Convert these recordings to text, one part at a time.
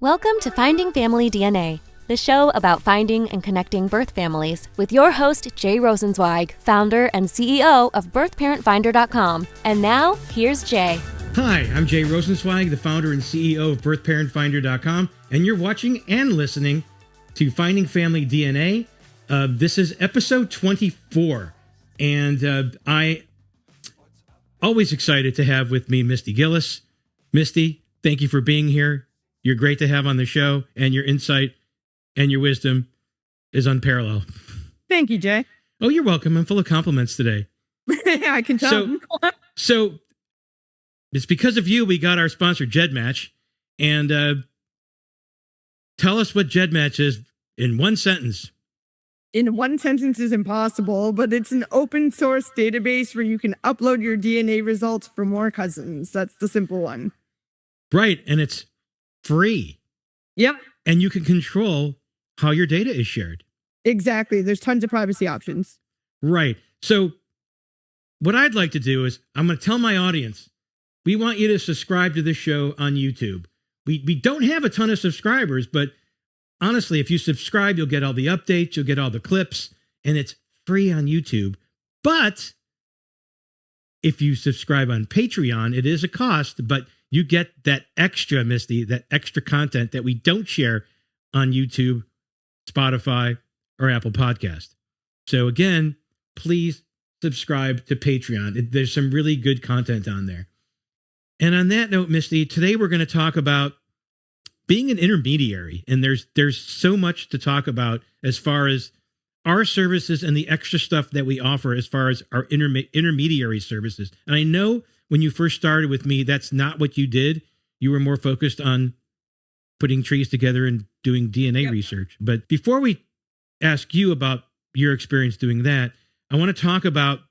Welcome to Finding Family DNA, the show about finding and connecting birth families with your host, Jay Rosenzweig, founder and CEO of birthparentfinder.com. And now, here's Jay. Hi, I'm Jay Rosenzweig, the founder and CEO of birthparentfinder.com, and you're watching and listening to Finding Family DNA. This is episode 24, and I always excited to have with me Misty Gillis. Misty, thank you for being here. You're great to have on the show, and your insight and your wisdom is unparalleled. Thank you, Jay. Oh, you're welcome. I'm full of compliments today. I can tell. So it's because of you we got our sponsor, GEDMatch. And tell us what GEDMatch is in one sentence. In one sentence is impossible, but it's an open source database where you can upload your DNA results for more cousins. That's the simple one. Right. And it's free. Yep. And you can control how your data is shared. Exactly. There's tons of privacy options. Right. So what I'd like to do is I'm going to tell my audience, we want you to subscribe to this show on YouTube. We don't have a ton of subscribers, but honestly, if you subscribe, you'll get all the updates, you'll get all the clips, and it's free on YouTube. But if you subscribe on Patreon, it is a cost, but you get that extra, Misty, that extra content that we don't share on YouTube, Spotify, or Apple Podcast. So again, please subscribe to Patreon. There's some really good content on there. And on that note, Misty, today we're going to talk about being an intermediary. And there's so much to talk about as far as our services and the extra stuff that we offer as far as our intermediary services. And I know when you first started with me, that's not what you did. You were more focused on putting trees together and doing DNA research. But before we ask you about your experience doing that, I want to talk about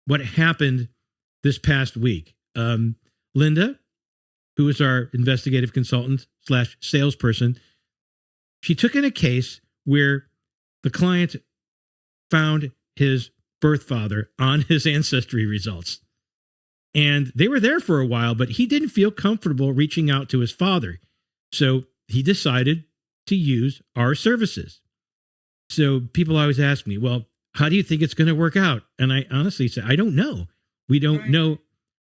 what happened this past week. Linda, who is our investigative consultant / salesperson, she took in a case where the client found his birth father on his ancestry results. And they were there for a while, but he didn't feel comfortable reaching out to his father. So he decided to use our services. So people always ask me, well, how do you think it's going to work out? And I honestly say, I don't know. We don't know.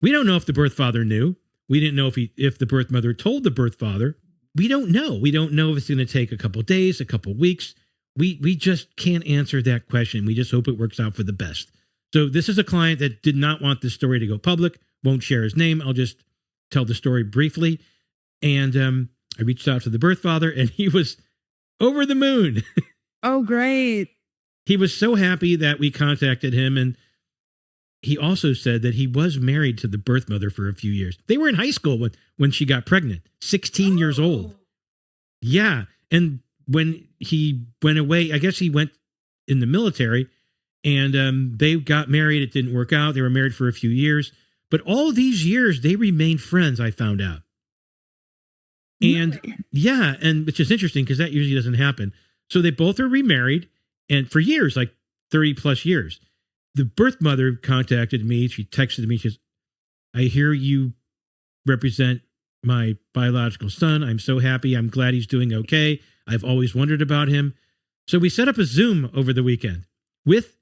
We don't know if the birth father knew. We didn't know if the birth mother told the birth father. We don't know. We don't know if it's going to take a couple of days, a couple of weeks. We just can't answer that question. We just hope it works out for the best. So this is a client that did not want this story to go public, won't share his name. I'll just tell the story briefly. And I reached out to the birth father, and he was over the moon. Oh, great. He was so happy that we contacted him. And he also said that he was married to the birth mother for a few years. They were in high school when she got pregnant, 16 years old. Yeah. And when he went away, I guess he went in the military, and they got married. It didn't work out. They were married for a few years. But all these years, they remained friends, I found out. And yeah, and which is interesting because that usually doesn't happen. So they both are remarried, and for years, like 30 plus years. The birth mother contacted me. She texted me. She says, I hear you represent my biological son. I'm so happy. I'm glad he's doing okay. I've always wondered about him. So we set up a Zoom over the weekend with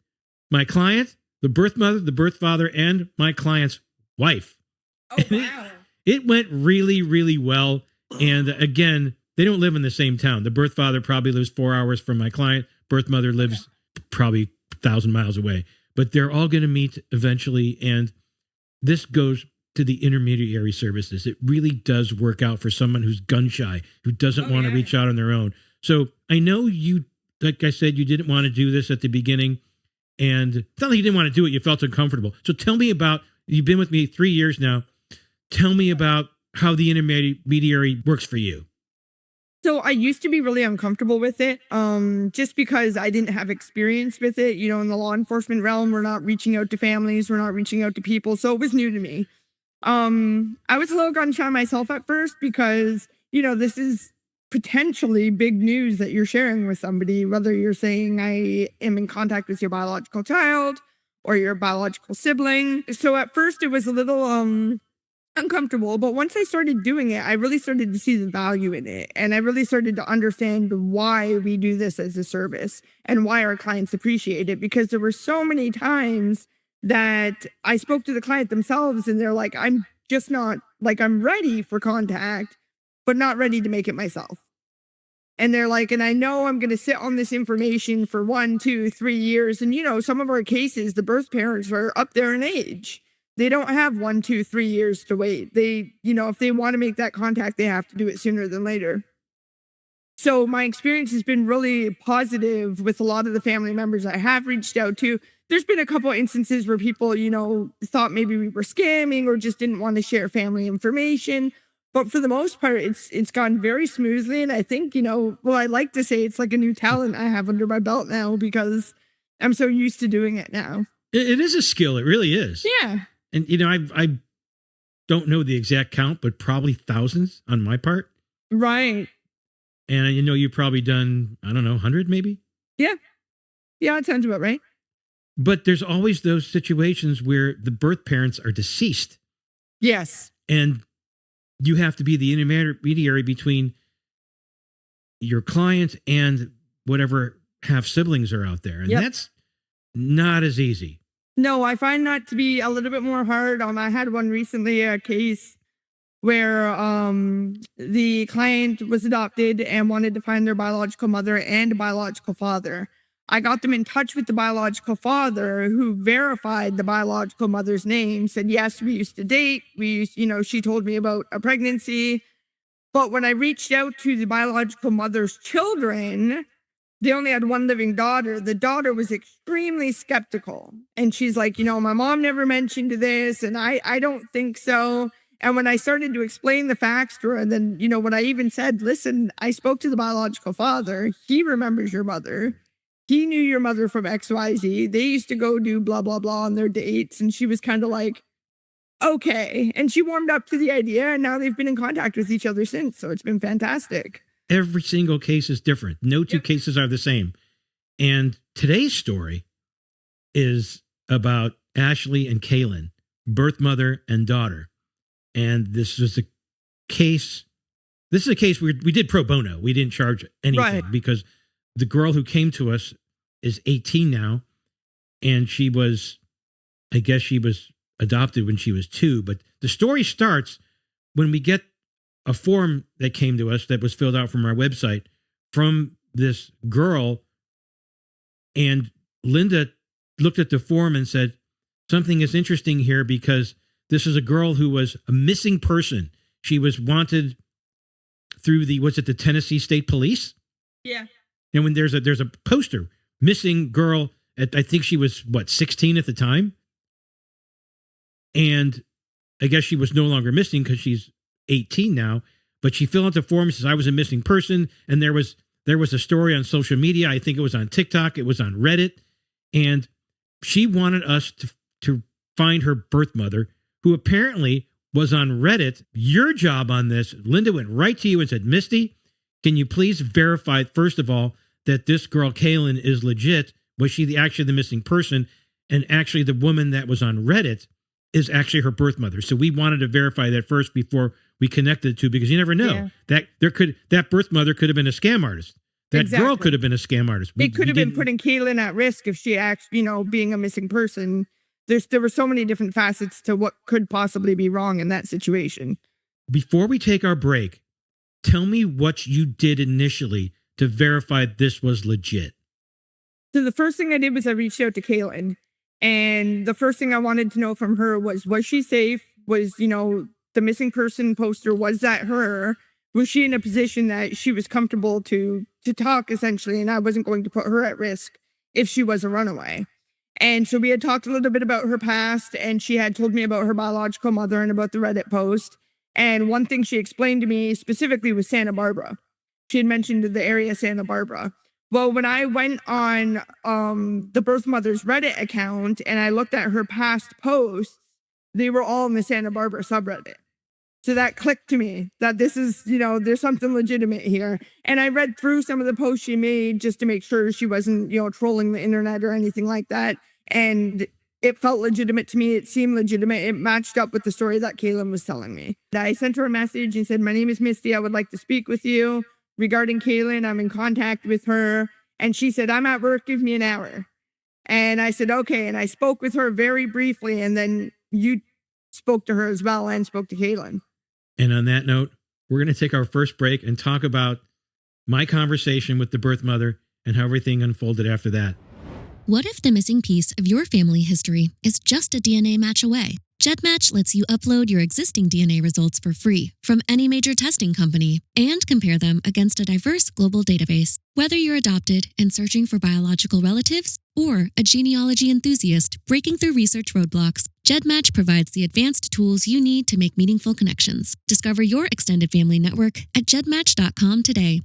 my client, the birth mother, the birth father, and my client's wife. Oh, wow. It went really, really well. And again, they don't live in the same town. The birth father probably lives 4 hours from my client. Birth mother lives probably 1,000 miles away. But they're all going to meet eventually. And this goes to the intermediary services. It really does work out for someone who's gun shy, who doesn't want to reach out on their own. So I know you, like I said, you didn't want to do this at the beginning. And it's not like you didn't want to do it. You felt uncomfortable. So tell me about, you've been with me 3 years now. Tell me about how the intermediary works for you. So I used to be really uncomfortable with it, just because I didn't have experience with it. You know, in the law enforcement realm, we're not reaching out to families, we're not reaching out to people. So it was new to me. I was a little gun shy myself at first because, you know, this is potentially big news that you're sharing with somebody, whether you're saying I am in contact with your biological child or your biological sibling. So at first it was a little uncomfortable. But once I started doing it, I really started to see the value in it. And I really started to understand why we do this as a service and why our clients appreciate it. Because there were so many times that I spoke to the client themselves and they're like, I'm just not, like, I'm ready for contact, but not ready to make it myself. And they're like, and I know I'm going to sit on this information for 1, 2, 3 years. And, some of our cases, the birth parents are up there in age. They don't have 1, 2, 3 years to wait. They, if they want to make that contact, they have to do it sooner than later. So my experience has been really positive with a lot of the family members I have reached out to. There's been a couple of instances where people, thought maybe we were scamming or just didn't want to share family information. But for the most part, it's gone very smoothly. And I think, I like to say it's like a new talent I have under my belt now because I'm so used to doing it now. It is a skill. It really is. Yeah. And, I don't know the exact count, but probably thousands on my part. Right. And, you've probably done, 100 maybe? Yeah. Yeah, that sounds about right. But there's always those situations where the birth parents are deceased. Yes. And you have to be the intermediary between your client and whatever half siblings are out there. And that's not as easy. No, I find that to be a little bit more hard. I had one recently, a case where the client was adopted and wanted to find their biological mother and biological father. I got them in touch with the biological father who verified the biological mother's name, said, yes, we used to date. She told me about a pregnancy. But when I reached out to the biological mother's children, they only had one living daughter. The daughter was extremely skeptical. And she's like, my mom never mentioned this, and I don't think so. And when I started to explain the facts to her, and then, when I even said, listen, I spoke to the biological father. He remembers your mother. He knew your mother from XYZ. They used to go do blah, blah, blah on their dates. And she was kind of like, okay. And she warmed up to the idea. And now they've been in contact with each other since. So it's been fantastic. Every single case is different. No two cases are the same. And today's story is about Ashley and Kaylin, birth mother and daughter. And this is a case where we did pro bono. We didn't charge anything because the girl who came to us is 18 now. And she was adopted when she was 2. But the story starts when we get a form that came to us that was filled out from our website from this girl. And Linda looked at the form and said, something is interesting here because this is a girl who was a missing person. She was wanted through the Tennessee State Police? Yeah. And when there's a poster, missing girl, I think she was, 16 at the time? And I guess she was no longer missing because she's 18 now, but she filled out the form and says, I was a missing person. And there was a story on social media. I think it was on TikTok. It was on Reddit. And she wanted us to find her birth mother, who apparently was on Reddit. Your job on this, Linda went right to you and said, Misty, can you please verify, first of all, that this girl, Kaylin, is legit? Was she actually the missing person? And actually the woman that was on Reddit is actually her birth mother. So we wanted to verify that first before we connected the two, because you never know that that birth mother could have been a scam artist. That girl could have been a scam artist. It could have been putting Kaylin at risk if she actually, being a missing person. There were so many different facets to what could possibly be wrong in that situation. Before we take our break, tell me what you did initially to verify this was legit. So the first thing I did was I reached out to Kaylin. And the first thing I wanted to know from her was she safe? Was, the missing person poster, was that her? Was she in a position that she was comfortable to talk, essentially, and I wasn't going to put her at risk if she was a runaway? And so we had talked a little bit about her past, and she had told me about her biological mother and about the Reddit post. And one thing she explained to me specifically was Santa Barbara. She had mentioned the area Santa Barbara. Well, when I went on the birth mother's Reddit account and I looked at her past posts, they were all in the Santa Barbara subreddit. So that clicked to me that this is, there's something legitimate here. And I read through some of the posts she made just to make sure she wasn't, trolling the internet or anything like that. And it felt legitimate to me. It seemed legitimate. It matched up with the story that Kaylin was telling me. I sent her a message and said, my name is Misty. I would like to speak with you regarding Kaylin. I'm in contact with her. And she said, I'm at work. Give me an hour. And I said, okay. And I spoke with her very briefly. And then you spoke to her as well and spoke to Kaylin. And on that note, we're going to take our first break and talk about my conversation with the birth mother and how everything unfolded after that. What if the missing piece of your family history is just a DNA match away? GEDMatch lets you upload your existing DNA results for free from any major testing company and compare them against a diverse global database. Whether you're adopted and searching for biological relatives or a genealogy enthusiast breaking through research roadblocks, GEDMatch provides the advanced tools you need to make meaningful connections. Discover your extended family network at gedmatch.com today.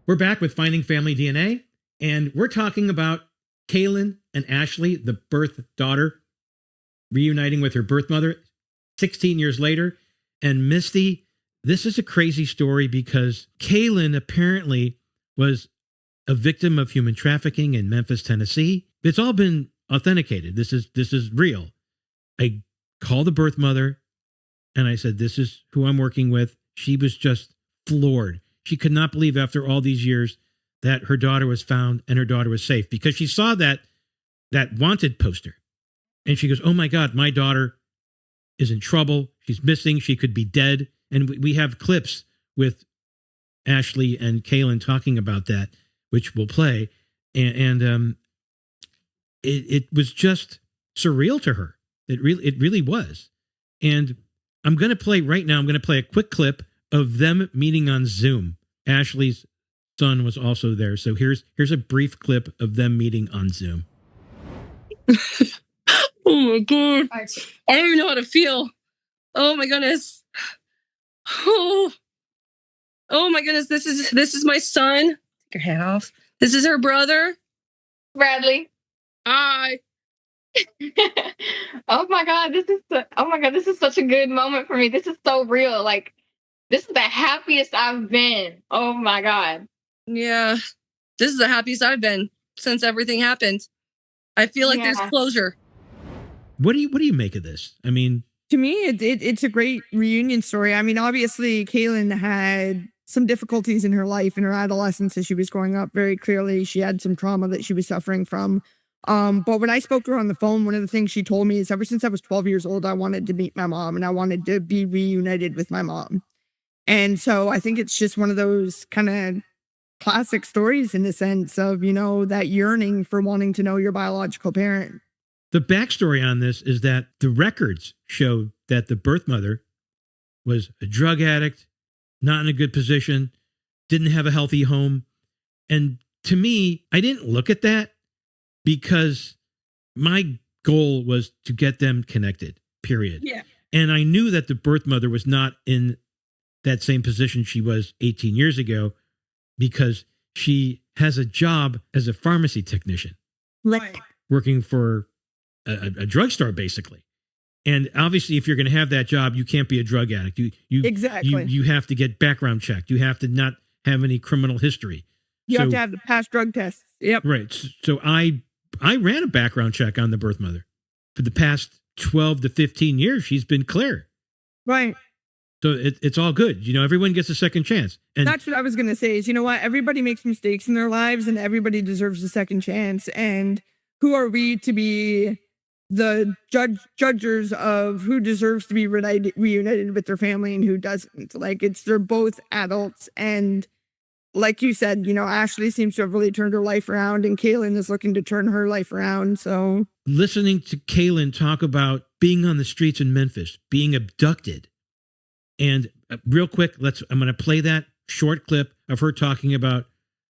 We're back with Finding Family DNA. And we're talking about Kaylin and Ashley, the birth daughter, reuniting with her birth mother 16 years later. And Misty, this is a crazy story because Kaylin apparently was a victim of human trafficking in Memphis, Tennessee. It's all been authenticated. This is real. I called the birth mother and I said, this is who I'm working with. She was just floored. She could not believe after all these years that her daughter was found and her daughter was safe, because she saw that wanted poster and she goes, oh my God, my daughter is in trouble. She's missing. She could be dead. And we have clips with Ashley and Kaylin talking about that, which we'll play. And it was just surreal to her. It really was. And I'm going to play right now. I'm going to play a quick clip of them meeting on Zoom. Ashley's son was also there. So here's a brief clip of them meeting on Zoom. Oh my God. I don't even know how to feel. Oh my goodness. Oh my goodness. This is my son. Take your hat off. This is her brother. Bradley. Hi. Oh my God. This is such a good moment for me. This is so real. Like, this is the happiest I've been. Oh my God. Yeah, this is the happiest I've been since everything happened. I feel like there's closure. What do you make of this? I mean, to me, it's a great reunion story. I mean, obviously, Kaylin had some difficulties in her life, in her adolescence, as she was growing up. Very clearly, she had some trauma that she was suffering from. But when I spoke to her on the phone, one of the things she told me is ever since I was 12 years old, I wanted to meet my mom and I wanted to be reunited with my mom. And so I think it's just one of those kind of classic stories in the sense of, that yearning for wanting to know your biological parent. The backstory on this is that the records show that the birth mother was a drug addict, not in a good position, didn't have a healthy home. And to me, I didn't look at that because my goal was to get them connected, period. Yeah. And I knew that the birth mother was not in that same position she was 18 years ago, because she has a job as a pharmacy technician, Right. working for a drugstore, basically. And obviously, if you're going to have that job, you can't be a drug addict. Exactly. You have to get background checked. You have to not have any criminal history. You have to have the past drug tests. Yep. Right. So I ran a background check on the birth mother. For the past 12 to 15 years, she's been clear. Right. So it's all good. Everyone gets a second chance. And that's what I was going to say is, what? Everybody makes mistakes in their lives and everybody deserves a second chance. And who are we to be the judges of who deserves to be reunited with their family and who doesn't? Like, they're both adults. And like you said, Ashley seems to have really turned her life around and Kaylin is looking to turn her life around. So listening to Kaylin talk about being on the streets in Memphis, being abducted. And real quick, I'm going to play that short clip of her talking about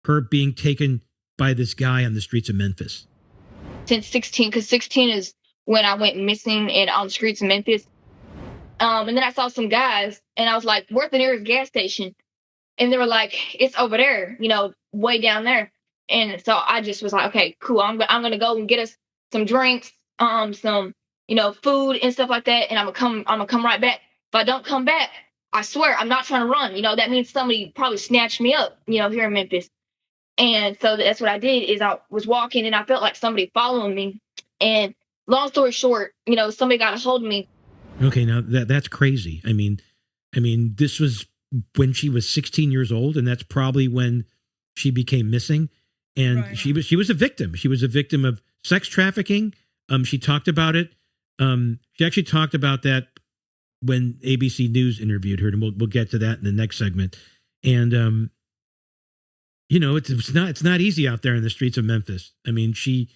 her being taken by this guy on the streets of Memphis. Since 16, because 16 is when I went missing and on the streets of Memphis. And then I saw some guys and I was like, where's the nearest gas station? And they were like, it's over there, way down there. And so I just was like, okay, cool. I'm going to go and get us some drinks, some, food and stuff like that. And I'm going to come right back. If I don't come back, I swear I'm not trying to run. That means somebody probably snatched me up, here in Memphis. And so that's what I did is I was walking and I felt like somebody following me. And long story short, somebody got a hold of me. Okay, now that's crazy. I mean, this was when she was 16 years old, and that's probably when she became missing. And Right. she was a victim. She was a victim of sex trafficking. She talked about it. She actually talked about that when ABC News interviewed her, and we'll get to that in the next segment. And it's not easy out there in the streets of Memphis. I mean, she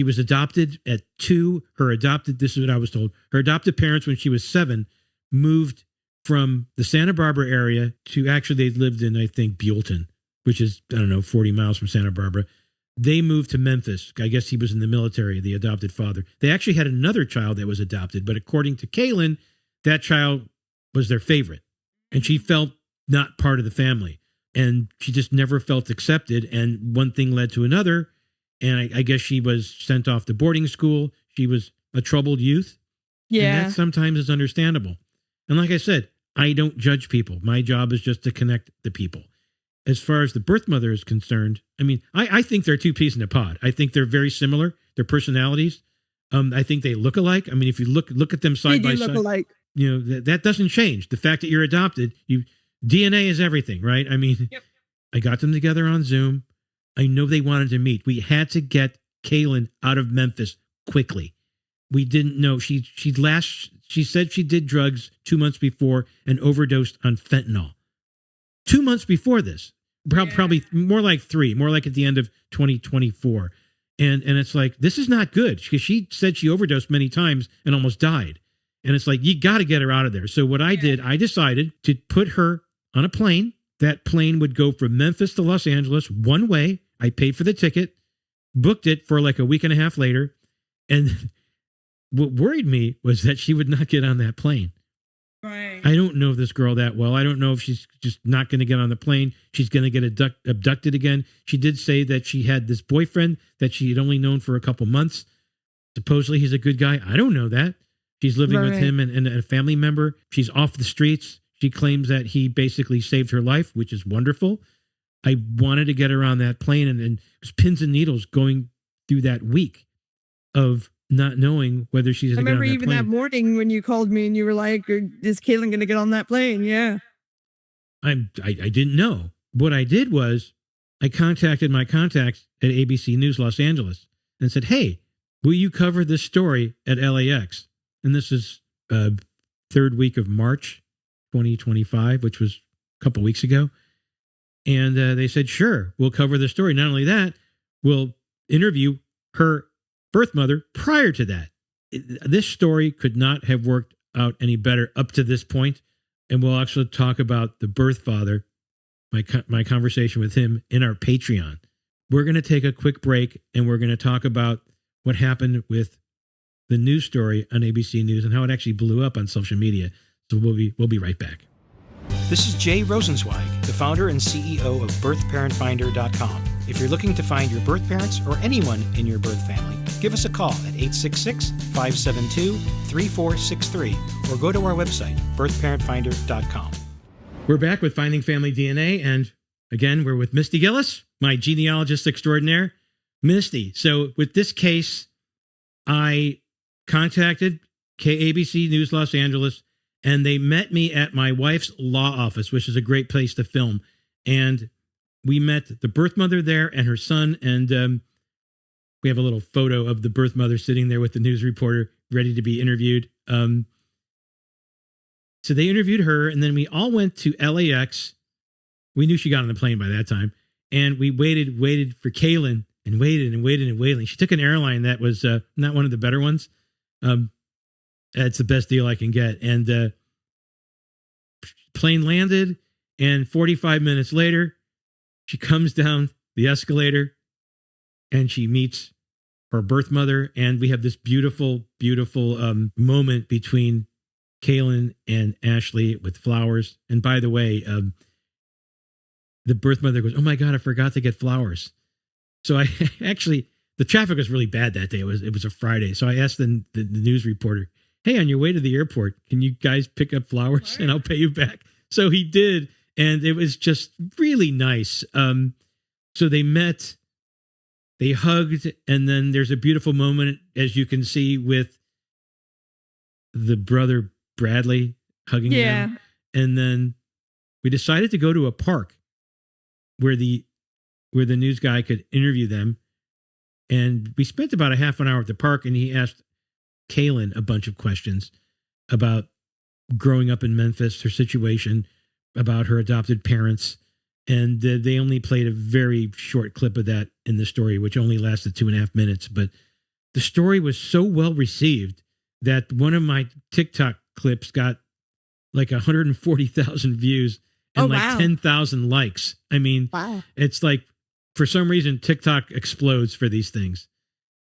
was adopted at 2. This is what I was told. Her adopted parents, when she was 7, moved from the Santa Barbara area to, actually, they lived in, I think, Buellton, which is, 40 miles from Santa Barbara. They moved to Memphis. I guess he was in the military, the adopted father. They actually had another child that was adopted, but according to Kaylin, that child was their favorite. And she felt not part of the family. And she just never felt accepted. And one thing led to another. And I guess she was sent off to boarding school. She was a troubled youth. Yeah. And that sometimes is understandable. And like I said, I don't judge people. My job is just to connect the people. As far as the birth mother is concerned, I mean, I think they're two peas in a pod. I think they're very similar. Their personalities. I think they look alike. I mean, if you look at them side by They do side, look alike. that doesn't change. The fact that you're adopted, DNA is everything, right? I mean, Yep. I got them together on Zoom. I know they wanted to meet. We had to get Kaylin out of Memphis quickly. We didn't know. She said she did drugs 2 months before and overdosed on fentanyl. 2 months before this, probably more like 3, more like at the end of 2024. And it's like, this is not good, because she said she overdosed many times and almost died. And it's like, you got to get her out of there. So what I did, I decided to put her on a plane. That plane would go from Memphis to Los Angeles one way. I paid for the ticket, booked it for like a week and a half later. And what worried me was that she would not get on that plane. Right. I don't know this girl that well. I don't know if she's just not going to get on the plane. She's going to get abducted again. She did say that she had this boyfriend that she had only known for a couple months. Supposedly he's a good guy. I don't know that. She's living with him and a family member. She's off the streets. She claims that he basically saved her life, which is wonderful. I wanted to get her on that plane, and it was pins and needles going through that week of not knowing whether she's going to get on that plane. I remember even that morning when you called me and you were like, is Kaylin going to get on that plane? Yeah. I didn't know. What I did was I contacted my contacts at ABC News Los Angeles and said, hey, will you cover this story at LAX? And this is 3rd week of March 2025, which was a couple weeks ago. And they said, sure, we'll cover the story. Not only that, we'll interview her birth mother prior to that. This story could not have worked out any better up to this point. And we'll actually talk about the birth father, my conversation with him in our Patreon. We're going to take a quick break, and we're going to talk about what happened with the news story on ABC News and how it actually blew up on social media. So we'll be right back. This is Jay Rosenzweig, the founder and CEO of BirthParentFinder.com. If you're looking to find your birth parents or anyone in your birth family, give us a call at 866-572-3463 or go to our website, BirthParentFinder.com. We're back with Finding Family DNA, and again, we're with Misty Gillis, my genealogist extraordinaire. Misty, so with this case, I contacted KABC News Los Angeles, and they met me at my wife's law office, which is a great place to film. And we met the birth mother there and her son. And we have a little photo of the birth mother sitting there with the news reporter ready to be interviewed. So they interviewed her, and then we all went to LAX. We knew she got on the plane by that time. And we waited for Kaylin and waited. She took an airline that was not one of the better ones. It's the best deal I can get. And plane landed, and 45 minutes later, she comes down the escalator and she meets her birth mother. And we have this beautiful, beautiful moment between Kaylin and Ashley with flowers. And by the way, the birth mother goes, oh my God, I forgot to get flowers. So I actually, the traffic was really bad that day. It was a Friday. So I asked the news reporter, hey, on your way to the airport, can you guys pick up flowers and I'll pay you back? So he did. And it was just really nice. So they met They hugged, and then there's a beautiful moment, as you can see, with the brother Bradley hugging them. And then we decided to go to a park where the news guy could interview them. And we spent about a half an hour at the park, and he asked Kaylin a bunch of questions about growing up in Memphis, her situation, about her adopted parents. And they only played a very short clip of that in the story, which only lasted 2.5 minutes. But the story was so well received that one of my TikTok clips got like 140,000 views and 10,000 likes. I mean, It's like, for some reason, TikTok explodes for these things.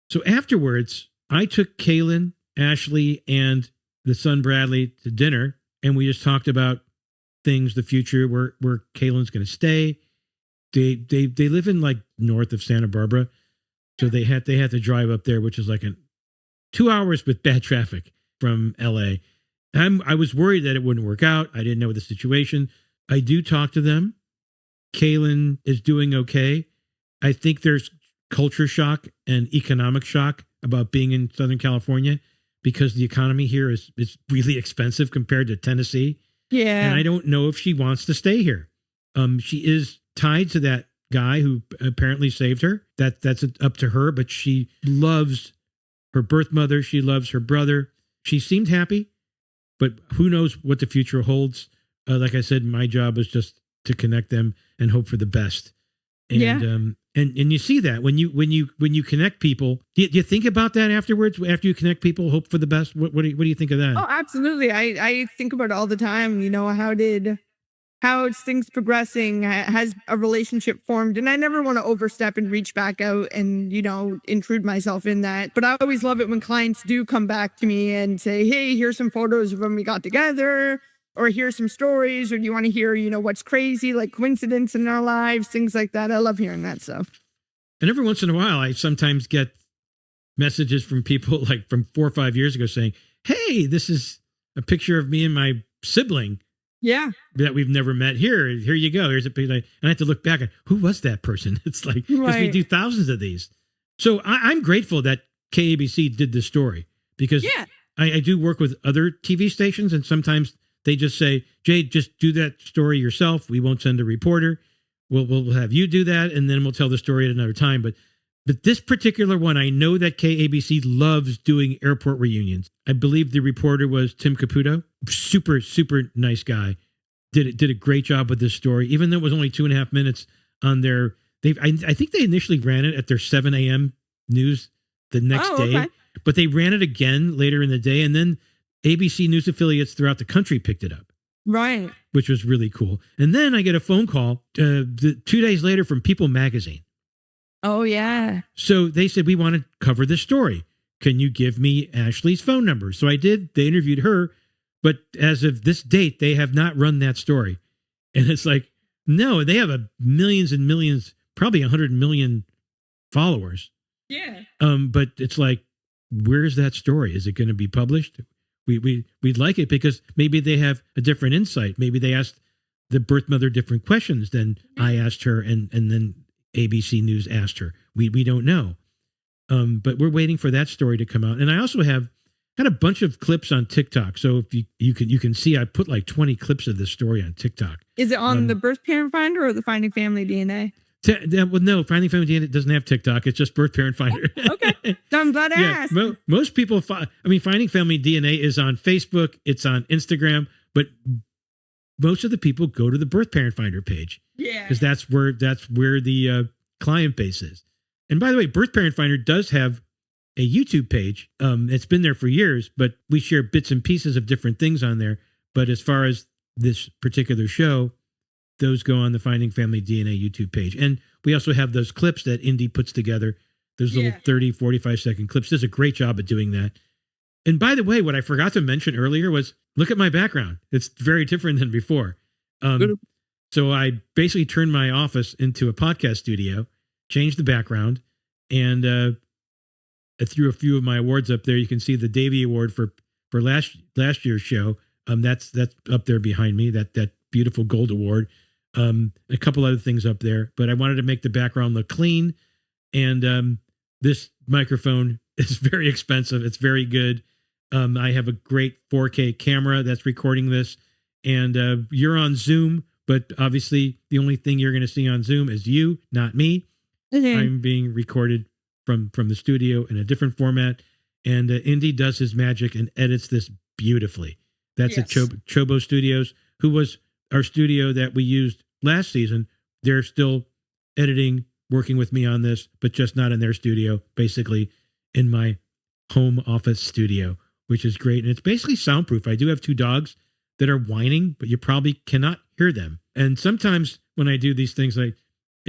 So afterwards, I took Kaylin, Ashley, and the son Bradley to dinner, and we just talked about things, the future, where Kaylin's going to stay. They live in like north of Santa Barbara, so they had to drive up there, which is like 2 hours with bad traffic from LA. I was worried that it wouldn't work out. I didn't know the situation. I do talk to them. Kaylin is doing okay. I think there's culture shock and economic shock about being in Southern California because the economy here is really expensive compared to Tennessee. Yeah. And I don't know if she wants to stay here. She is tied to that guy who apparently saved her. That's up to her, but she loves her birth mother. She loves her brother. She seemed happy, but who knows what the future holds. Like I said, my job is just to connect them and hope for the best. And and you see that when you connect people, do you think about that afterwards? After you connect people, hope for the best. What do you think of that? Oh, absolutely. I think about it all the time. You know, how's things progressing? Has a relationship formed? And I never want to overstep and reach back out and, you know, intrude myself in that. But I always love it when clients do come back to me and say, hey, here's some photos of when we got together, or here's some stories, or do you want to hear, you know, what's crazy, like coincidence in our lives, things like that. I love hearing that stuff. And every once in a while, I sometimes get messages from people like from 4 or 5 years ago saying, hey, this is a picture of me and my sibling. Yeah. That we've never met. Here you go. Here's a picture. And I have to look back at who was that person? It's like, because we do thousands of these. So I'm grateful that KABC did this story because I do work with other TV stations, and sometimes they just say, Jay, just do that story yourself. We won't send a reporter. We'll have you do that, and then we'll tell the story at another time. But this particular one, I know that KABC loves doing airport reunions. I believe the reporter was Tim Caputo. Super, super nice guy. Did a great job with this story, even though it was only 2.5 minutes on their. I think they initially ran it at their 7 a.m. news the next day, but they ran it again later in the day, and then ABC News affiliates throughout the country picked it up. Right. Which was really cool. And then I get a phone call 2 days later from People Magazine. Oh, yeah. So they said, we want to cover this story. Can you give me Ashley's phone number? So I did. They interviewed her. But as of this date, they have not run that story. And it's like, no, they have millions and millions, probably 100 million followers. Yeah. But it's like, where's that story? Is it going to be published? We'd like it because maybe they have a different insight. Maybe they asked the birth mother different questions than I asked her, and then ABC News asked her. We don't know. But we're waiting for that story to come out. And I also have got a bunch of clips on TikTok. So if you can see, I put like 20 clips of this story on TikTok. Is it on the Birth Parent Finder or the Finding Family DNA? Well, no, Finding Family DNA doesn't have TikTok. It's just Birth Parent Finder. Okay. I'm glad I asked. Most people, Finding Family DNA is on Facebook. It's on Instagram. But most of the people go to the Birth Parent Finder page. Yeah. Because that's where the client base is. And by the way, Birth Parent Finder does have a YouTube page. It's been there for years, but we share bits and pieces of different things on there. But as far as this particular show, those go on the Finding Family DNA YouTube page. And we also have those clips that Indy puts together, those little 30, 45-second clips. Does a great job at doing that. And by the way, what I forgot to mention earlier was, look at my background. It's very different than before. So I basically turned my office into a podcast studio, changed the background, and I threw a few of my awards up there. You can see the Davey Award for last year's show. That's up there behind me, that beautiful gold award. A couple other things up there, but I wanted to make the background look clean And this microphone is very expensive. It's very good. I have a great 4K camera that's recording this, and you're on Zoom, but obviously the only thing you're going to see on Zoom is you, not me. Mhm. I'm being recorded from the studio in a different format, and Indy does his magic and edits this beautifully. That's at Chobo Studios, who was our studio that we used last season. They're still editing, working with me on this, but just not in their studio, basically in my home office studio, which is great. And it's basically soundproof. I do have 2 dogs that are whining, but you probably cannot hear them. And sometimes when I do these things, it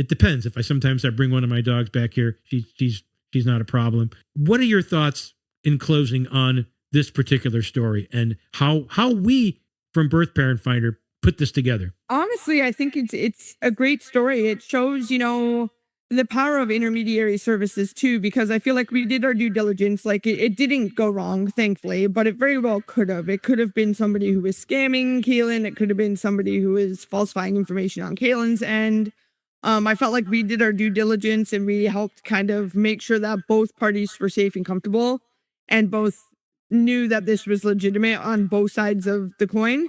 depends. If I bring one of my dogs back here, she's not a problem. What are your thoughts in closing on this particular story and how we from Birth Parent Finder put this together? Honestly, I think it's a great story. It shows, the power of intermediary services too, because I feel like we did our due diligence. Like it didn't go wrong, thankfully, but it very well could have. It could have been somebody who was scamming Kaylin. It could have been somebody who was falsifying information on Kaylin's end. I felt like we did our due diligence and we helped kind of make sure that both parties were safe and comfortable and both knew that this was legitimate on both sides of the coin.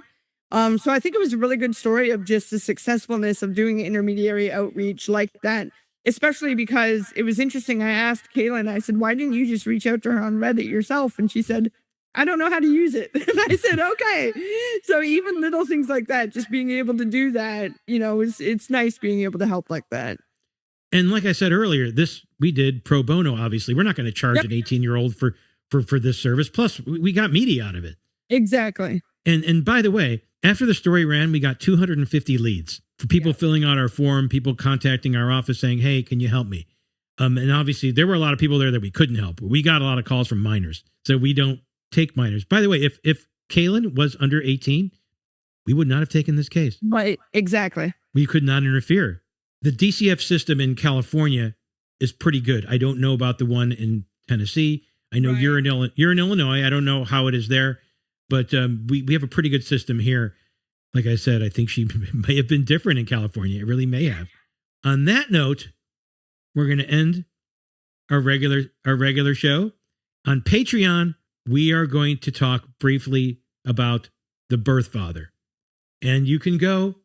So I think it was a really good story of just the successfulness of doing intermediary outreach like that, especially because it was interesting. I asked Kaylin, I said, why didn't you just reach out to her on Reddit yourself? And she said, I don't know how to use it. And I said, okay. So even little things like that, just being able to do that, it's nice being able to help like that. And like I said earlier, we did pro bono, obviously. We're not going to charge an 18-year-old for this service. Plus, we got media out of it. Exactly. And by the way, after the story ran, we got 250 leads for people filling out our form, people contacting our office saying, hey, can you help me? And obviously, there were a lot of people there that we couldn't help. We got a lot of calls from minors. So we don't take minors. By the way, if Kaylin was under 18, we would not have taken this case. Right. Exactly. We could not interfere. The DCF system in California is pretty good. I don't know about the one in Tennessee. I know you're in Illinois. I don't know how it is there, but we have a pretty good system here. Like I said, I think she may have been different in California. It really may have. On that note, we're going to end our regular show. On Patreon, we are going to talk briefly about the birth father. And you can go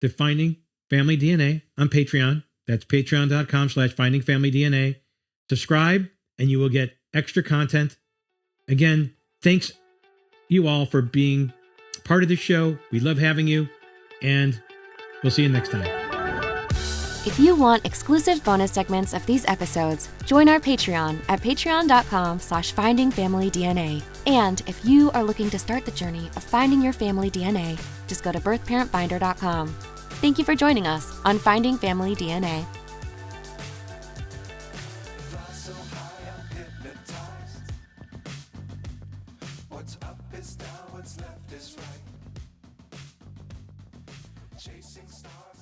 to Finding Family DNA on Patreon. That's patreon.com/findingfamilydna. Subscribe and you will get extra content. Again, thanks you all for being part of the show. We love having you, and we'll see you next time. If you want exclusive bonus segments of these episodes, join our Patreon at patreon.com/findingfamilydna. And if you are looking to start the journey of finding your family DNA, just go to birthparentfinder.com. Thank you for joining us on Finding Family DNA. What's up is down, what's left is right. Chasing stars.